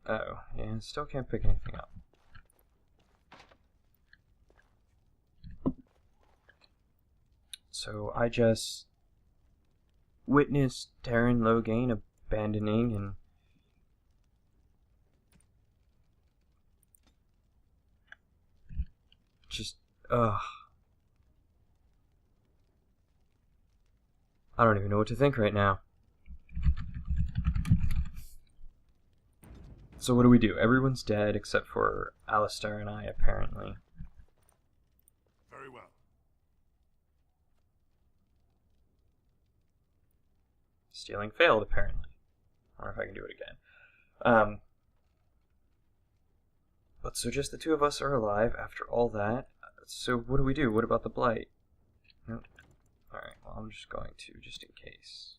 Oh, yeah, still can't pick anything up. So I just witnessed Darren Logain abandoning and just, ugh. I don't even know what to think right now. So what do? Everyone's dead except for Alistair and I, apparently. Very well. Stealing failed, apparently. I don't know if I can do it again. But so just the two of us are alive after all that. So what do? What about the Blight? Nope. Alright, well I'm just going to, just in case.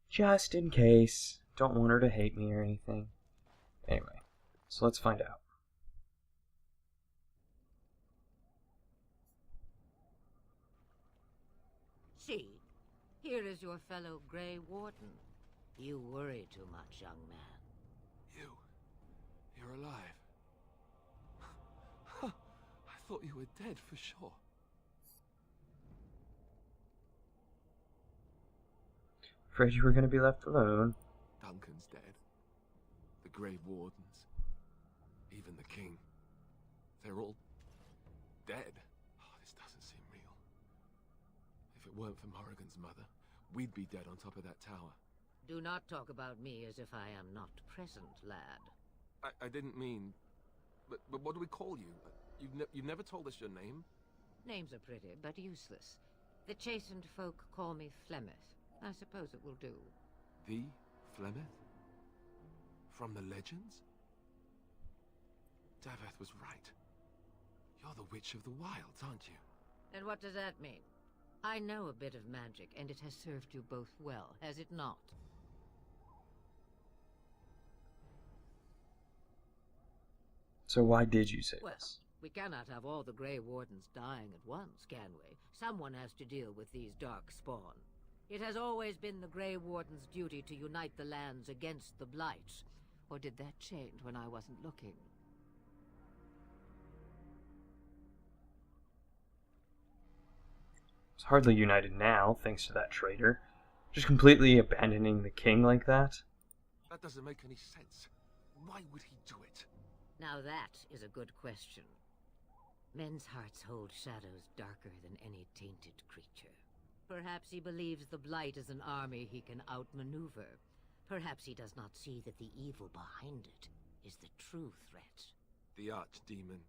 Just in case. Don't want her to hate me or anything. Anyway, so let's find out. See, here is your fellow Grey Warden. You worry too much, young man. You're alive. I thought you were dead for sure. Afraid you were going to be left alone. Duncan's dead. The Grey Wardens. Even the King. They're all dead. Oh, this doesn't seem real. If it weren't for Morrigan's mother, we'd be dead on top of that tower. Do not talk about me as if I am not present, lad. I didn't mean... But what do we call you? You've never told us your name? Names are pretty, but useless. The chastened folk call me Flemeth. I suppose it will do. The Flemeth? From the legends? Daveth was right. You're the Witch of the Wilds, aren't you? And what does that mean? I know a bit of magic, and it has served you both well, has it not? So why did you say Well, this? we cannot have all the Grey Wardens dying at once, can we? Someone has to deal with these dark spawn. It has always been the Grey Warden's duty to unite the lands against the Blight. Or did that change when I wasn't looking? It's hardly united now, thanks to that traitor. Just completely abandoning the king like that? That doesn't make any sense. Why would he do it? Now that is a good question. Men's hearts hold shadows darker than any tainted creature. Perhaps he believes the Blight is an army he can outmaneuver. Perhaps he does not see that the evil behind it is the true threat. The Archdemon.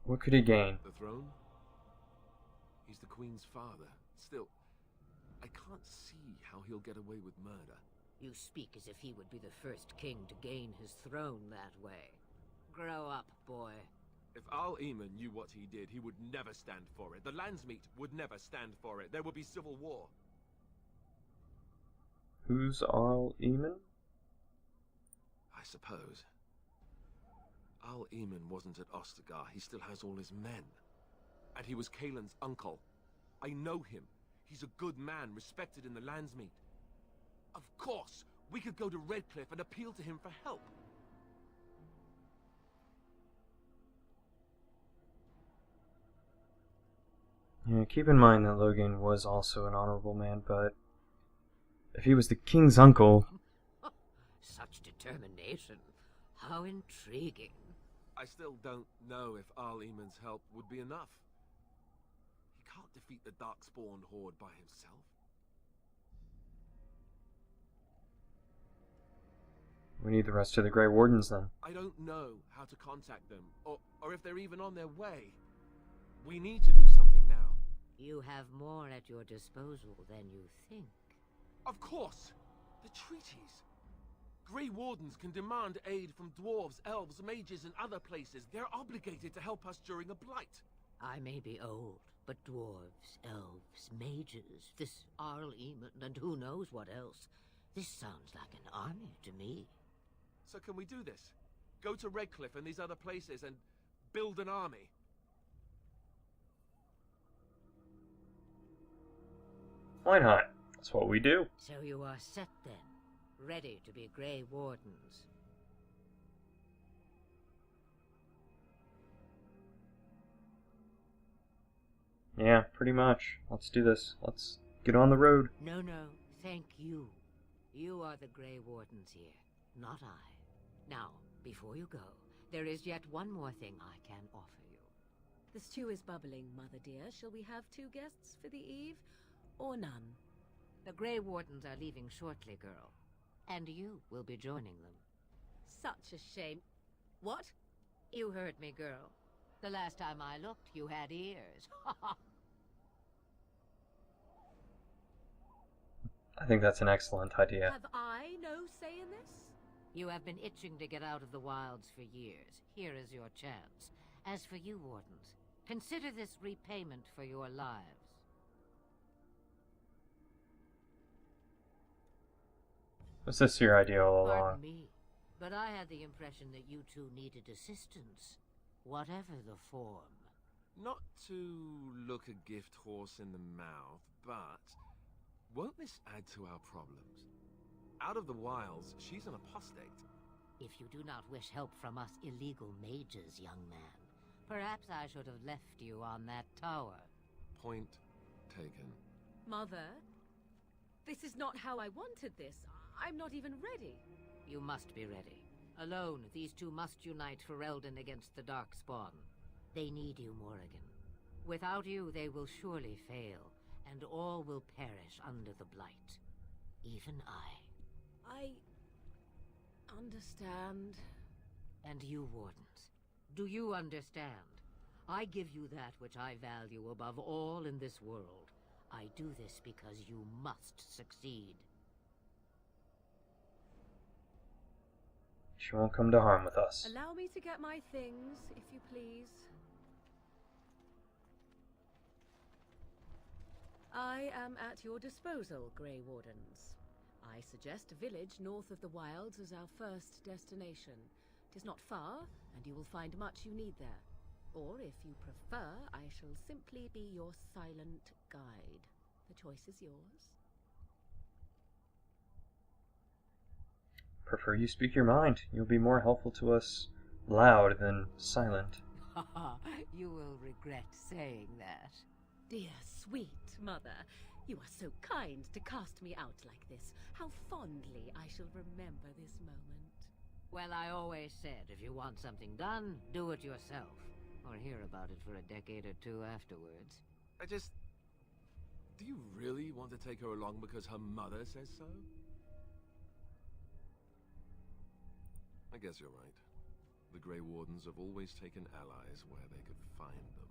What could he gain? The throne? He's the Queen's father. Still, I can't see how he'll get away with murder. You speak as if he would be the first king to gain his throne that way. Grow up, boy. If Al-Eamon knew what he did, he would never stand for it. The Landsmeet would never stand for it. There would be civil war. Who's Arl Eamon? I suppose. Al-Eamon wasn't at Ostagar. He still has all his men. And he was Kaelin's uncle. I know him. He's a good man, respected in the Landsmeet. Of course, we could go to Redcliffe and appeal to him for help. Yeah, keep in mind that Logan was also an honorable man, but if he was the king's uncle... Such determination. How intriguing. I still don't know if Al-Eamon's help would be enough. He can't defeat the Darkspawn horde by himself. We need the rest of the Grey Wardens then. I don't know how to contact them, or if they're even on their way. We need to do something now. You have more at your disposal than you think. Of course! The treaties! Grey Wardens can demand aid from dwarves, elves, mages, and other places. They're obligated to help us during a blight. I may be old, but dwarves, elves, mages, this Arl-Eamon, and who knows what else. This sounds like an army to me. So can we do this? Go to Redcliffe and these other places and build an army. Why not? That's what we do. So you are set then, ready to be Grey Wardens. Yeah, pretty much. Let's do this. Let's get on the road. No, thank you. You are the Grey Wardens here, not I. Now, before you go, there is yet one more thing I can offer you. The stew is bubbling, Mother dear. Shall we have 2 guests for the eve, or none? The Grey Wardens are leaving shortly, girl. And you will be joining them. Such a shame. What? You heard me, girl. The last time I looked, you had ears. I think that's an excellent idea. Have I no say in this? You have been itching to get out of the wilds for years. Here is your chance. As for you, Wardens, consider this repayment for your lives. Was this your idea all along? Pardon me, but I had the impression that you two needed assistance, whatever the form. Not to look a gift horse in the mouth, but won't this add to our problems? Out of the wilds, she's an apostate. If you do not wish help from us illegal mages, young man, perhaps I should have left you on that tower. Point taken. Mother, this is not how I wanted this. I'm not even ready. You must be ready. Alone, these two must unite for Eldon against the Darkspawn. They need you, Morrigan. Without you, they will surely fail, and all will perish under the Blight. Even I understand. And you, Wardens, do you understand? I give you that which I value above all in this world. I do this because you must succeed. She won't come to harm with us. Allow me to get my things, if you please. I am at your disposal, Grey Wardens. I suggest a village north of the wilds as our first destination. 'Tis not far, and you will find much you need there. Or, if you prefer, I shall simply be your silent guide. The choice is yours. Prefer you speak your mind. You'll be more helpful to us loud than silent. You will regret saying that. Dear, sweet mother, you are so kind to cast me out like this. How fondly I shall remember this moment. Well, I always said, if you want something done, do it yourself. Or hear about it for a decade or two afterwards. Do you really want to take her along because her mother says so? I guess you're right. The Grey Wardens have always taken allies where they could find them.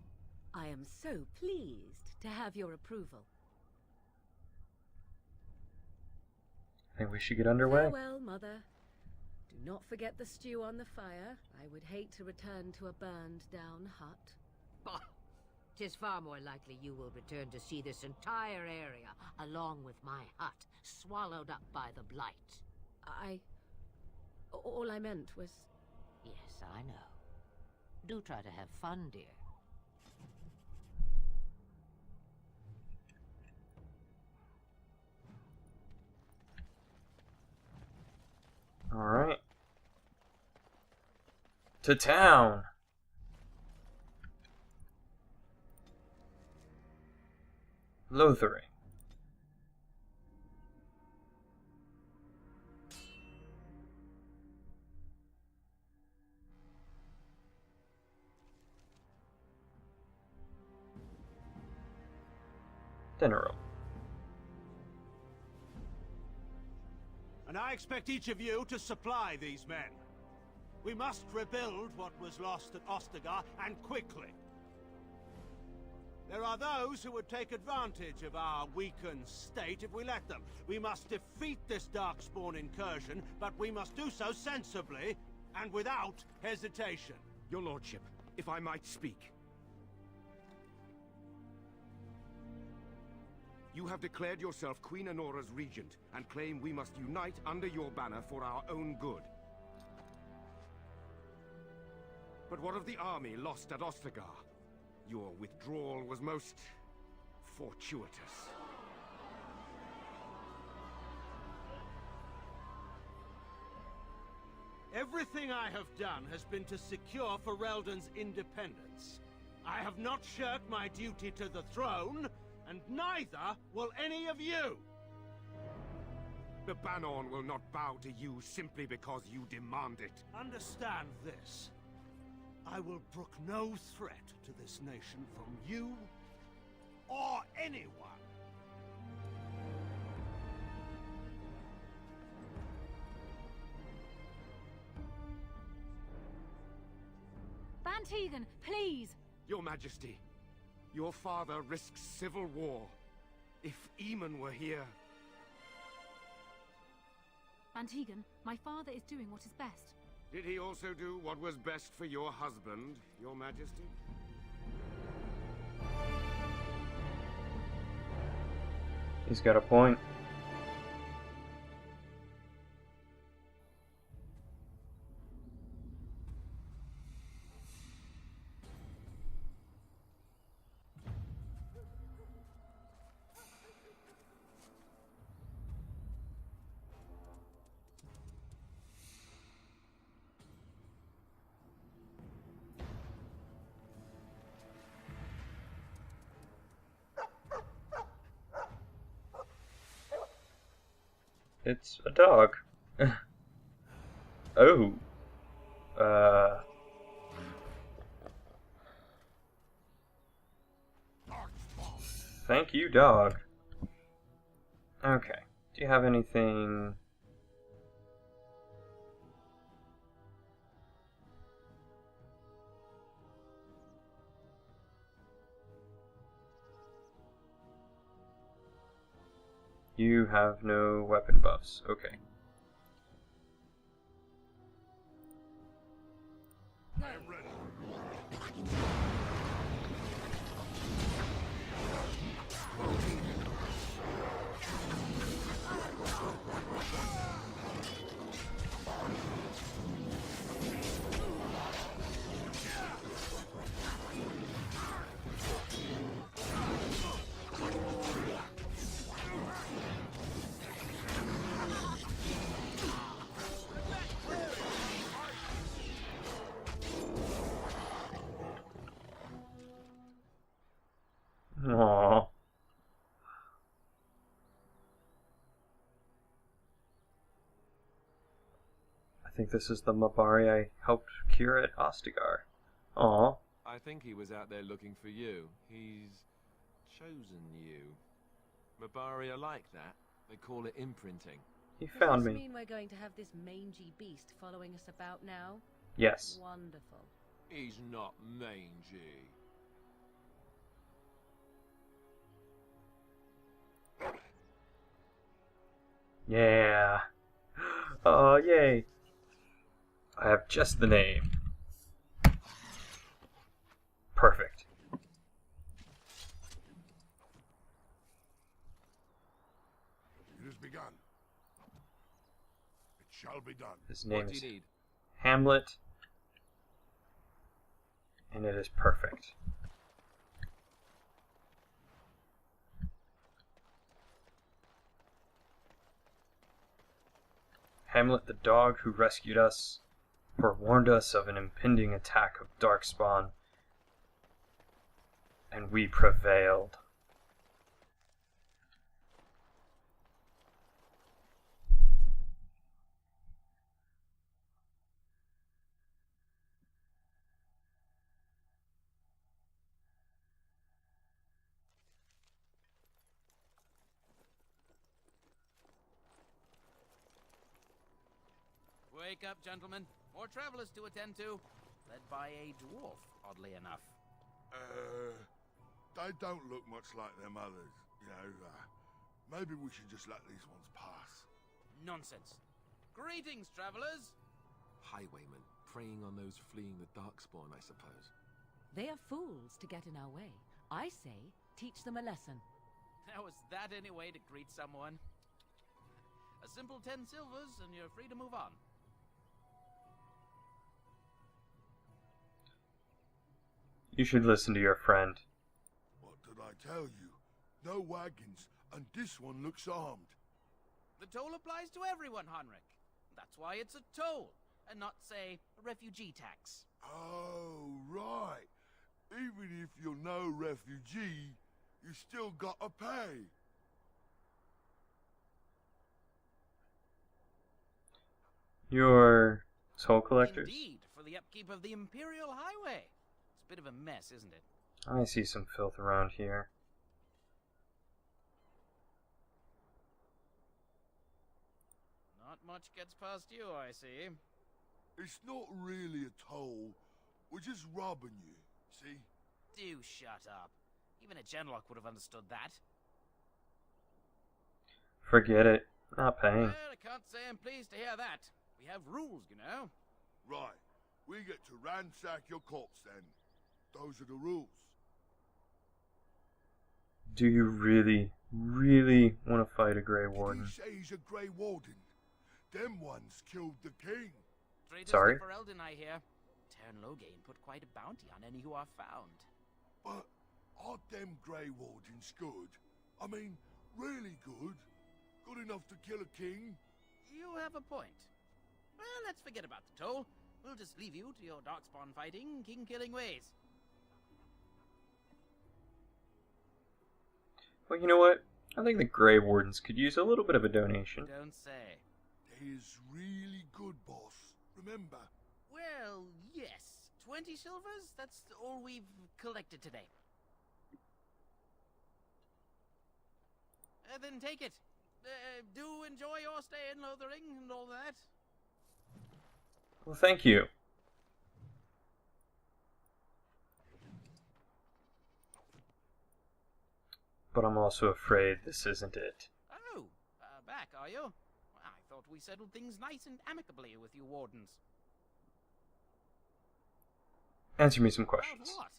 I am so pleased to have your approval. I think we should get underway. Farewell, Mother. Do not forget the stew on the fire. I would hate to return to a burned-down hut. Bah! 'Tis far more likely you will return to see this entire area, along with my hut, swallowed up by the Blight. All I meant was... Yes, I know. Do try to have fun, dear. Alright. To town! Lothering. Dinner room. And I expect each of you to supply these men. We must rebuild what was lost at Ostagar, and quickly. There are those who would take advantage of our weakened state if we let them. We must defeat this Darkspawn incursion, but we must do so sensibly and without hesitation. Your lordship, if I might speak. You have declared yourself Queen Honora's regent, and claim we must unite under your banner for our own good. But what of the army lost at Ostagar? Your withdrawal was most fortuitous. Everything I have done has been to secure Ferelden's independence. I have not shirked my duty to the throne, and neither will any of you! The Banorn will not bow to you simply because you demand it. Understand this. I will brook no threat to this nation from you or anyone. Van Tegan, please! Your Majesty, your father risks civil war. If Eamon were here... Van Tegan, my father is doing what is best. Did he also do what was best for your husband, Your Majesty? He's got a point. It's a dog. Oh. Thank you, dog. Okay. Do you have anything... You have no weapon buffs. Okay. Aww. I think this is the Mabari I helped cure at Ostagar. Aww. I think he was out there looking for you. He's chosen you. Mabari are like that. They call it imprinting. He found Does this me. mean we're going to have this mangy beast following us about now? Yes. Wonderful. He's not mangy. Yeah. Oh, yay. I have just the name. Perfect. It has begun. It shall be done. His name What do is you need? Hamlet. And it is perfect. Hamlet, the dog who rescued us, forewarned us of an impending attack of Darkspawn, and we prevailed. Wake up, gentlemen. More travelers to attend to. Led by a dwarf, oddly enough. They don't look much like them others. You know, maybe we should just let these ones pass. Nonsense. Greetings, travelers. Highwaymen, preying on those fleeing the Darkspawn, I suppose. They are fools to get in our way. I say, teach them a lesson. Now, is that any way to greet someone? A simple 10 silvers, and you're free to move on. You should listen to your friend. What did I tell you? No wagons, and this one looks armed. The toll applies to everyone, Henrik. That's why it's a toll, and not, say, a refugee tax. Oh, right. Even if you're no refugee, you still gotta pay. You're toll collectors? Indeed, for the upkeep of the Imperial Highway. It's a bit of a mess, isn't it? I see some filth around here. Not much gets past you, I see. It's not really a toll. We're just robbing you, see? Do shut up. Even a Genlock would have understood that. Forget it. Not paying. Well, I can't say I'm pleased to hear that. We have rules, you know. Right. We get to ransack your corpse then. Those are the rules. Do you really, really want to fight a Grey Warden? Did he say he's a Grey Warden? Them ones killed the king. Traitors Sorry? for Eldon, I hear. Tern Loghain put quite a bounty on any who are found. But are them Grey Wardens good? I mean, really good? Good enough to kill a king? You have a point. Well, let's forget about the toll. We'll just leave you to your darkspawn fighting, king-killing ways. Well, you know what? I think the Grey Wardens could use a little bit of a donation. Don't say. There's really good, boss. Remember? Well, yes. 20 silvers? That's all we've collected today. Then take it. Do enjoy your stay in Lothering and all that. Well, thank you. But I'm also afraid this isn't it. Oh, back, are you? I thought we settled things nice and amicably with you wardens. Answer me some About questions. what?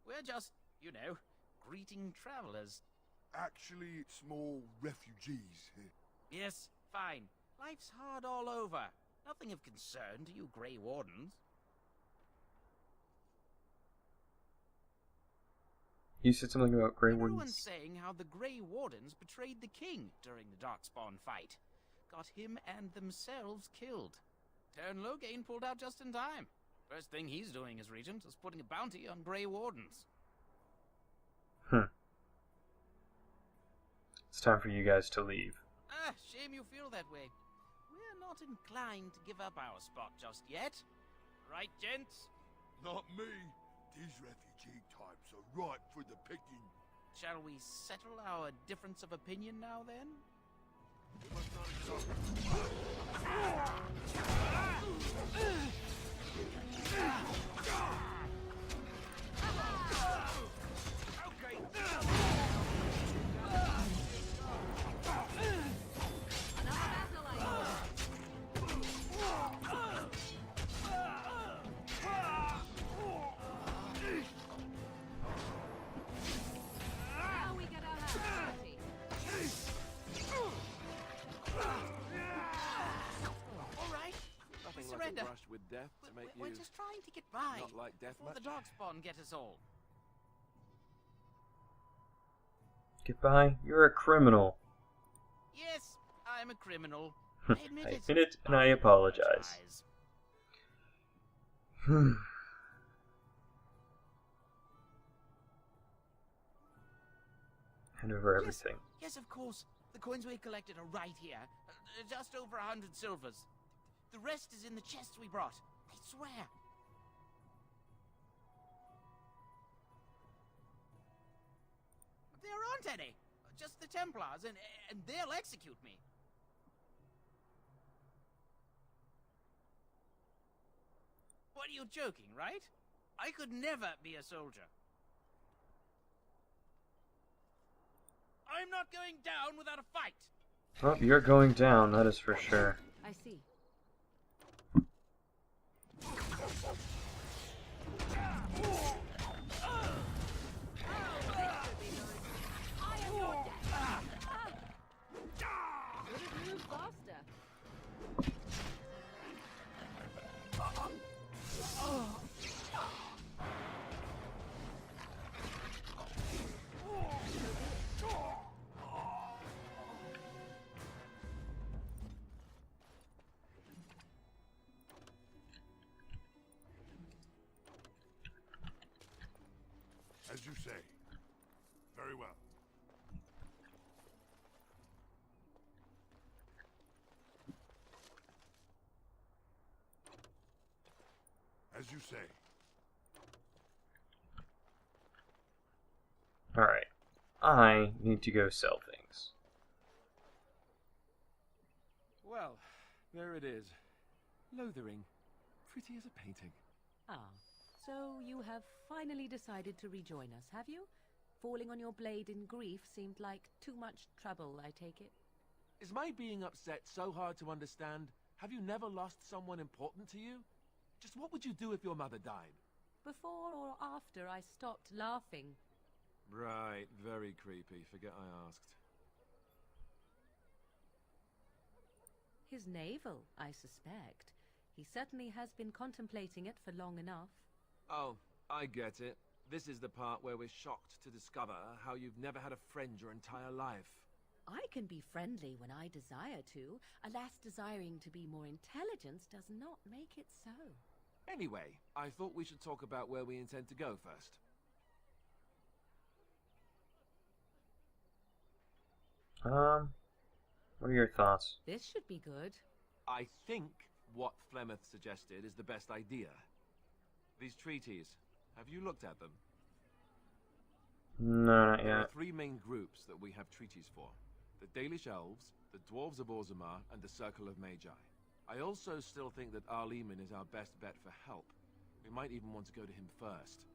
We're just, you know, greeting travelers. Actually, it's more refugees. Yes, fine. Life's hard all over. Nothing of concern to you Grey Wardens. You said something about Grey Everyone's Wardens. saying how the Grey Wardens betrayed the king during the Darkspawn fight. Got him and themselves killed. Tern Loghain pulled out just in time. First thing he's doing as regent is putting a bounty on Grey Wardens. It's time for you guys to leave. Ah, shame you feel that way. We're not inclined to give up our spot just yet. Right, gents? Not me. These refugee types are ripe for the picking. Shall we settle our difference of opinion now, then? We must not Rushed with death to make We're you just trying to get by not like death before much. the Darkspawn get us all. Goodbye. You're a criminal. Yes, I'm a criminal. I I admit it. admit it, and I apologize. Hand over everything. Yes, of course. The coins we collected are right here. Just over 100 silvers. The rest is in the chests we brought. I swear. There aren't any. Just the Templars, and they'll execute me. What are you joking, right? I could never be a soldier. I'm not going down without a fight. Well, you're going down, that is for sure. I see. As you say. Very well. As you say. Alright. I need to go sell things. Well, there it is. Lothering. Pretty as a painting. Ah, so you have finally decided to rejoin us, have you? Falling on your blade in grief seemed like too much trouble, I take it. Is my being upset so hard to understand? Have you never lost someone important to you? Just what would you do if your mother died? Before or after I stopped laughing? Right, very creepy. Forget I asked. His navel, I suspect. He certainly has been contemplating it for long enough. Oh, I get it. This is the part where we're shocked to discover how you've never had a friend your entire life. I can be friendly when I desire to. Alas, desiring to be more intelligent does not make it so. Anyway, I thought we should talk about where we intend to go first. What are your thoughts? This should be good. I think what Flemeth suggested is the best idea. These treaties, have you looked at them? No, not There are yet. 3 main groups that we have treaties for. The Dalish Elves, the Dwarves of Orzammar, and the Circle of Magi. I also still think that Arleman is our best bet for help. We might even want to go to him first.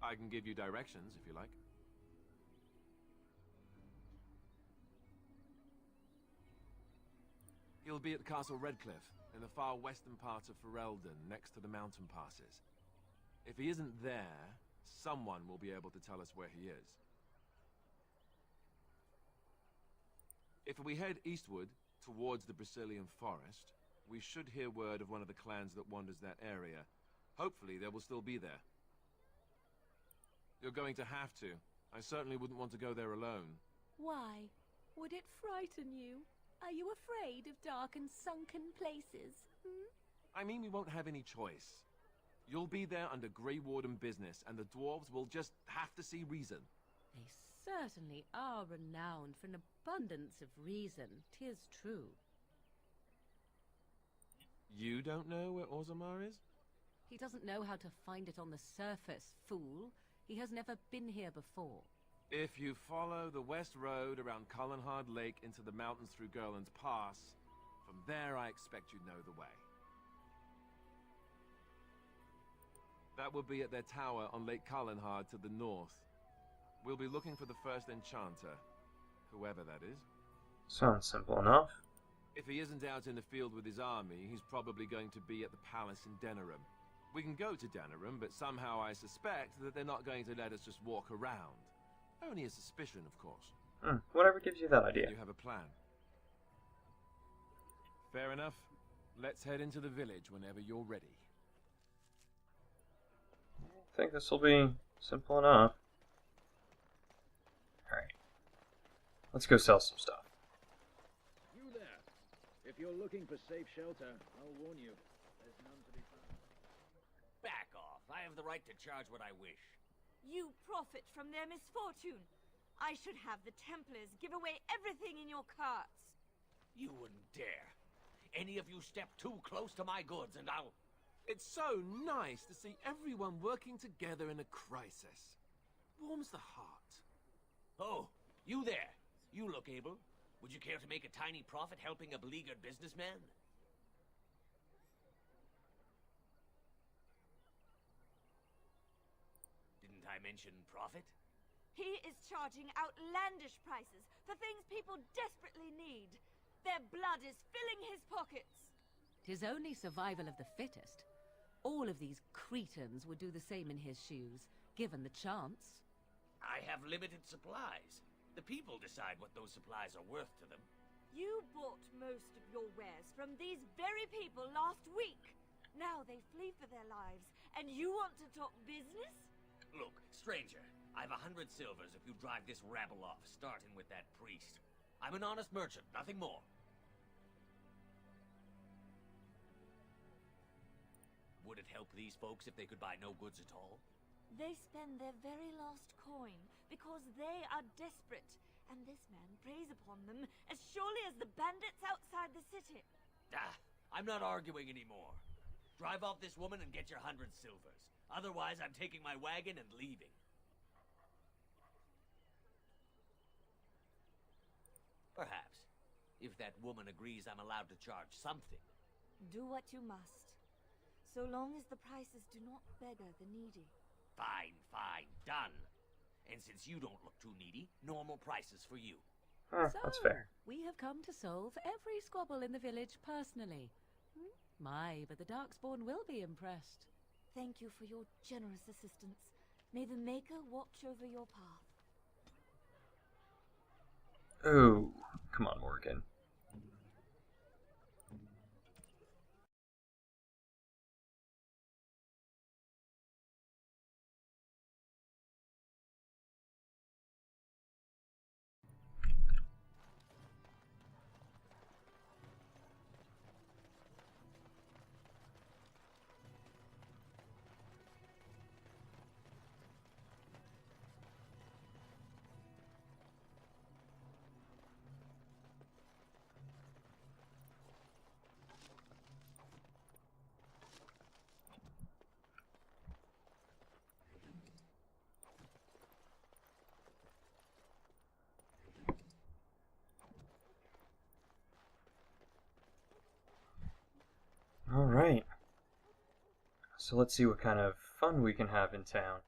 I can give you directions if you like. He'll be at Castle Redcliffe, in the far western part of Ferelden, next to the mountain passes. If he isn't there, someone will be able to tell us where he is. If we head eastward, towards the Brazilian forest, we should hear word of one of the clans that wanders that area. Hopefully they will still be there. You're going to have to. I certainly wouldn't want to go there alone. Why? Would it frighten you? Are you afraid of dark and sunken places? I mean, we won't have any choice. You'll be there under Grey Warden business, and the dwarves will just have to see reason. They certainly are renowned for an abundance of reason, 'tis true. You don't know where Orzammar is? He doesn't know how to find it on the surface, fool. He has never been here before. If you follow the west road around Cullenhard Lake into the mountains through Gerland's Pass, from there I expect you'd know the way. That will be at their tower on Lake Cullenhard to the north. We'll be looking for the first enchanter, whoever that is. Sounds simple enough. If he isn't out in the field with his army, he's probably going to be at the palace in Denerim. We can go to Denerim, but somehow I suspect that they're not going to let us just walk around. Only a suspicion, of course. Whatever gives you that idea. You have a plan. Fair enough. Let's head into the village whenever you're ready. I think this will be simple enough. Alright. Let's go sell some stuff. You there. If you're looking for safe shelter, I'll warn you. There's none to be found. Back off. I have the right to charge what I wish. You profit from their misfortune. I should have the Templars give away everything in your carts. You wouldn't dare. Any of you step too close to my goods and I'll... It's so nice to see everyone working together in a crisis. Warms the heart. Oh, you there. You look able. Would you care to make a tiny profit helping a beleaguered businessman? Didn't I mention profit? He is charging outlandish prices for things people desperately need. Their blood is filling his pockets. 'Tis only survival of the fittest. All of these cretins would do the same in his shoes, given the chance. I have limited supplies. The people decide what those supplies are worth to them. You bought most of your wares from these very people last week. Now they flee for their lives, and you want to talk business? Look, stranger, I've 100 silvers if you drive this rabble off, starting with that priest. I'm an honest merchant, nothing more. Would it help these folks if they could buy no goods at all? They spend their very last coin because they are desperate, and this man preys upon them as surely as the bandits outside the city. Ah, I'm not arguing anymore. Drive off this woman and get your 100 silvers. Otherwise, I'm taking my wagon and leaving. Perhaps. If that woman agrees I'm allowed to charge something. Do what you must, so long as the prices do not beggar the needy. Fine, fine, done. And since you don't look too needy, normal prices for you. That's fair. We have come to solve every squabble in the village personally. My, but the Darkspawn will be impressed. Thank you for your generous assistance. May the Maker watch over your path. Oh, come on, Morrigan. Alright. So let's see what kind of fun we can have in town.